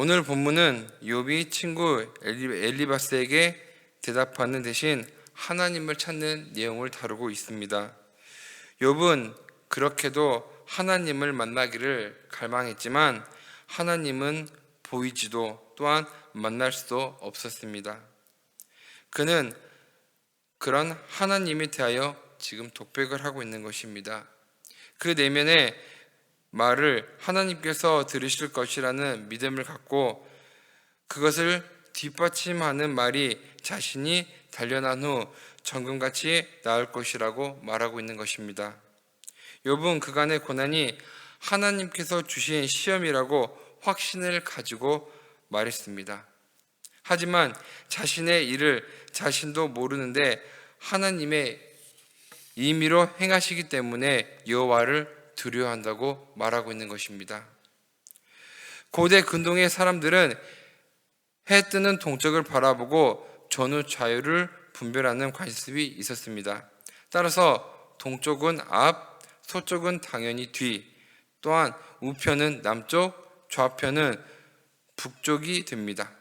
오늘 본문은 욥이 친구 엘리바스에게 대답하는 대신 하나님을 찾는 내용을 다루고 있습니다. 욥은 그렇게도 하나님을 만나기를 갈망했지만 하나님은 보이지도 또한 만날 수도 없었습니다. 그는 그런 하나님에 대하여 지금 독백을 하고 있는 것입니다. 그 내면의 말을 하나님께서 들으실 것이라는 믿음을 갖고 그것을 뒷받침하는 말이 자신이 단련한 후 정금같이 나을 것이라고 말하고 있는 것입니다. 욥은 그간의 고난이 하나님께서 주신 시험이라고 확신을 가지고 말했습니다. 하지만 자신의 일을 자신도 모르는데 하나님의 임의로 행하시기 때문에 여호와를 두려워한다고 말하고 있는 것입니다. 고대 근동의 사람들은 해 뜨는 동쪽을 바라보고 전후 좌우를 분별하는 관습이 있었습니다. 따라서 동쪽은 앞, 서쪽은 당연히 뒤, 또한 우편은 남쪽, 좌편은 북쪽이 됩니다.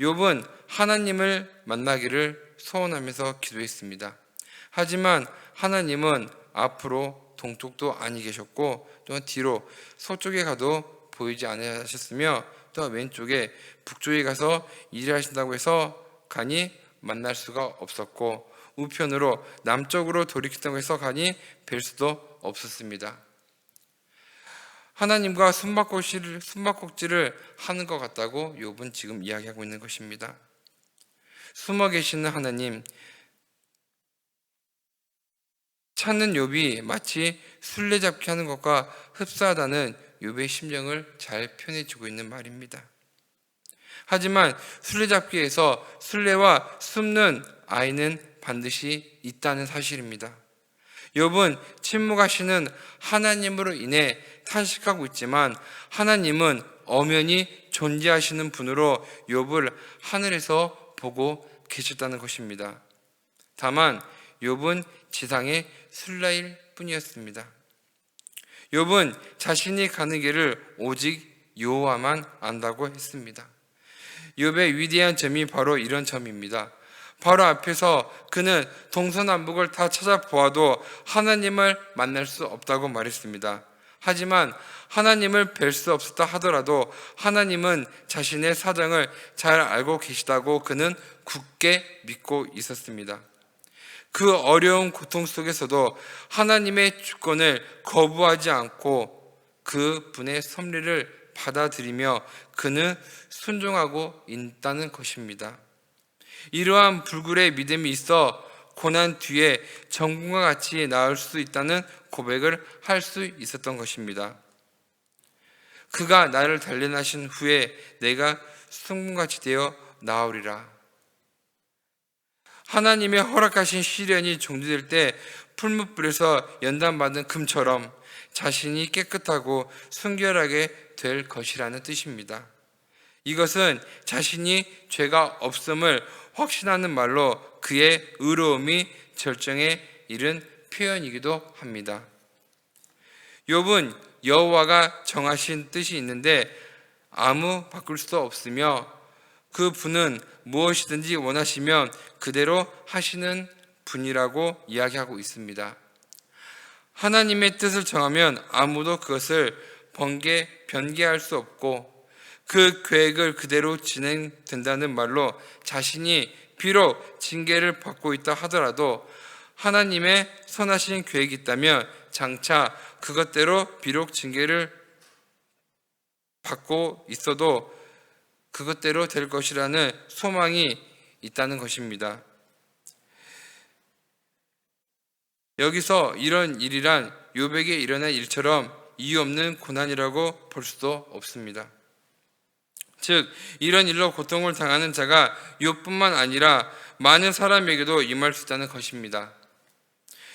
욥은 하나님을 만나기를 소원하면서 기도했습니다. 하지만 하나님은 앞으로 동쪽도 아니 계셨고 또한 뒤로 서쪽에 가도 보이지 않으셨으며 또 왼쪽에 북쪽에 가서 일을 하신다고 해서 가니 만날 수가 없었고 우편으로 남쪽으로 돌이킨다고 해서 가니 뵐 수도 없었습니다. 하나님과 숨바꼭질을 하는 것 같다고 욥은 지금 이야기하고 있는 것입니다. 숨어 계시는 하나님, 찾는 욥이 마치 술래잡기 하는 것과 흡사하다는 욥의 심정을 잘 표현해주고 있는 말입니다. 하지만 술래잡기에서 술래와 숨는 아이는 반드시 있다는 사실입니다. 욥은 침묵하시는 하나님으로 인해 탄식하고 있지만 하나님은 엄연히 존재하시는 분으로 욥을 하늘에서 보고 계셨다는 것입니다. 다만 욥은 지상의 술래일 뿐이었습니다. 욥은 자신이 가는 길을 오직 여호와만 안다고 했습니다. 욥의 위대한 점이 바로 이런 점입니다. 바로 앞에서 그는 동서남북을 다 찾아보아도 하나님을 만날 수 없다고 말했습니다. 하지만 하나님을 뵐 수 없었다 하더라도 하나님은 자신의 사정을 잘 알고 계시다고 그는 굳게 믿고 있었습니다. 그 어려운 고통 속에서도 하나님의 주권을 거부하지 않고 그 분의 섭리를 받아들이며 그는 순종하고 있다는 것입니다. 이러한 불굴의 믿음이 있어 고난 뒤에 정금과 같이 나을 수 있다는 고백을 할 수 있었던 것입니다. 그가 나를 단련하신 후에 내가 순금같이 되어 나으리라. 하나님의 허락하신 시련이 종료될 때 풀무불에서 연단받은 금처럼 자신이 깨끗하고 순결하게 될 것이라는 뜻입니다. 이것은 자신이 죄가 없음을 확신하는 말로 그의 의로움이 절정에 이른 표현이기도 합니다. 욥은 여호와가 정하신 뜻이 있는데 아무 바꿀 수 없으며 그 분은 무엇이든지 원하시면 그대로 하시는 분이라고 이야기하고 있습니다. 하나님의 뜻을 정하면 아무도 그것을 변개할 수 없고 그 계획을 그대로 진행된다는 말로 자신이 비록 징계를 받고 있다 하더라도 하나님의 선하신 계획이 있다면 장차 그것대로 비록 징계를 받고 있어도 그것대로 될 것이라는 소망이 있다는 것입니다. 여기서 이런 일이란 욥에게 일어난 일처럼 이유 없는 고난이라고 볼 수도 없습니다. 즉 이런 일로 고통을 당하는 자가 욥뿐만 아니라 많은 사람에게도 임할 수 있다는 것입니다.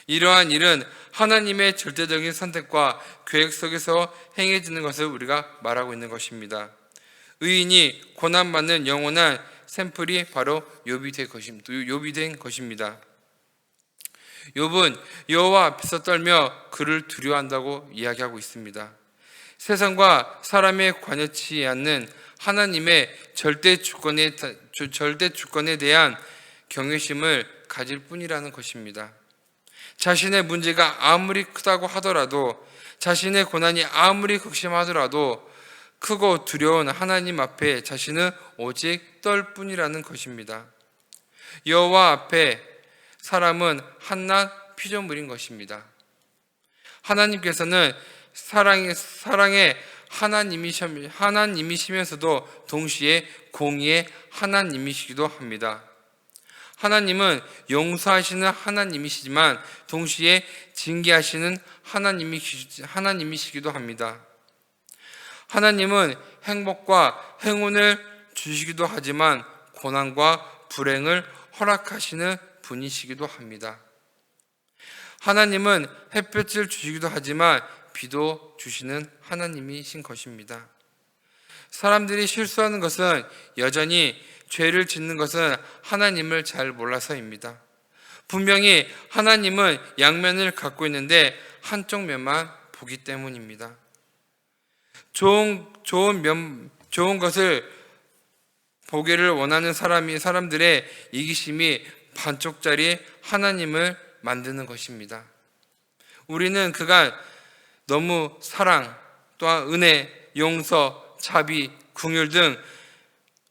이러한 일은 하나님의 절대적인 선택과 계획 속에서 행해지는 것을 우리가 말하고 있는 것입니다. 의인이 고난받는 영원한 샘플이 바로 욥이 된 것입니다. 욥은 여호와 앞에서 떨며 그를 두려워한다고 이야기하고 있습니다. 세상과 사람에 관여치 않는 하나님의 절대 주권에 대한 경외심을 가질 뿐이라는 것입니다. 자신의 문제가 아무리 크다고 하더라도, 자신의 고난이 아무리 극심하더라도 크고 두려운 하나님 앞에 자신은 오직 떨 뿐이라는 것입니다. 여호와 앞에 사람은 한낱 피조물인 것입니다. 하나님께서는 사랑의 하나님이시면서도 동시에 공의의 하나님이시기도 합니다. 하나님은 용서하시는 하나님이시지만 동시에 징계하시는 하나님이시기도 합니다. 하나님은 행복과 행운을 주시기도 하지만 고난과 불행을 허락하시는 분이시기도 합니다. 하나님은 햇볕을 주시기도 하지만 비도 주시는 하나님이신 것입니다. 사람들이 실수하는 것은, 여전히 죄를 짓는 것은 하나님을 잘 몰라서입니다. 분명히 하나님은 양면을 갖고 있는데 한쪽 면만 보기 때문입니다. 좋은 것을 보기를 원하는 사람들의 이기심이 반쪽짜리 하나님을 만드는 것입니다. 우리는 그간 너무 사랑, 또한 은혜, 용서, 자비, 긍휼 등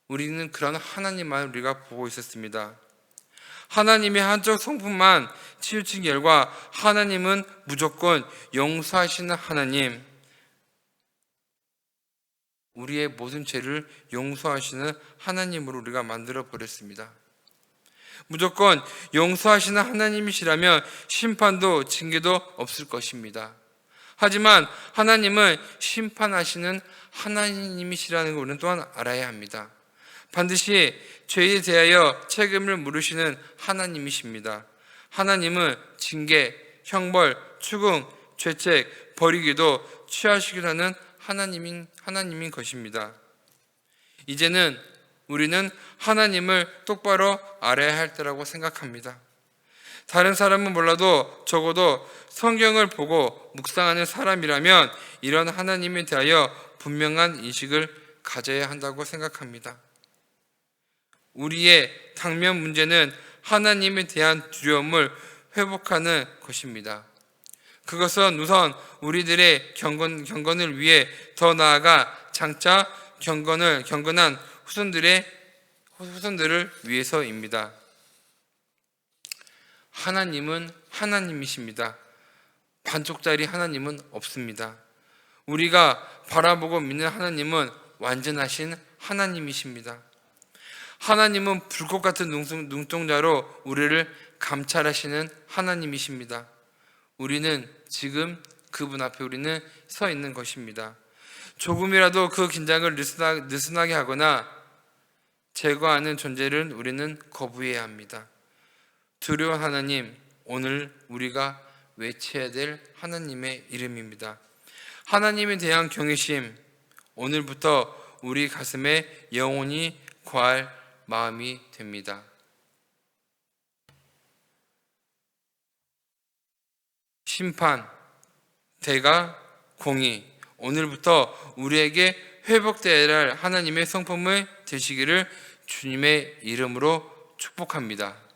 우리는 그런 하나님만 우리가 보고 있었습니다. 하나님의 한쪽 성품만 치우친 결과 하나님은 무조건 용서하시는 하나님, 우리의 모든 죄를 용서하시는 하나님으로 우리가 만들어 버렸습니다. 무조건 용서하시는 하나님이시라면 심판도 징계도 없을 것입니다. 하지만 하나님은 심판하시는 하나님이시라는 걸 우리는 또한 알아야 합니다. 반드시 죄에 대하여 책임을 물으시는 하나님이십니다. 하나님은 징계, 형벌, 추궁, 죄책, 버리기도 취하시기도 하는 하나님인 것입니다. 이제는 우리는 하나님을 똑바로 알아야 할 때라고 생각합니다. 다른 사람은 몰라도 적어도 성경을 보고 묵상하는 사람이라면 이런 하나님에 대하여 분명한 인식을 가져야 한다고 생각합니다. 우리의 당면 문제는 하나님에 대한 두려움을 회복하는 것입니다. 그것은 우선 우리들의 경건을 위해, 더 나아가 장차 경건한 후손들을 위해서입니다. 하나님은 하나님이십니다. 반쪽짜리 하나님은 없습니다. 우리가 바라보고 믿는 하나님은 완전하신 하나님이십니다. 하나님은 불꽃 같은 눈동자로 우리를 감찰하시는 하나님이십니다. 우리는 지금 그분 앞에 우리는 서 있는 것입니다. 조금이라도 그 긴장을 느슨하게 하거나 제거하는 존재를 우리는 거부해야 합니다. 두려운 하나님, 오늘 우리가 외쳐야 될 하나님의 이름입니다. 하나님에 대한 경외심, 오늘부터 우리 가슴에 영원히 거할 마음이 됩니다. 심판, 대가, 공의, 오늘부터 우리에게 회복되어야 할 하나님의 성품을 되시기를 주님의 이름으로 축복합니다.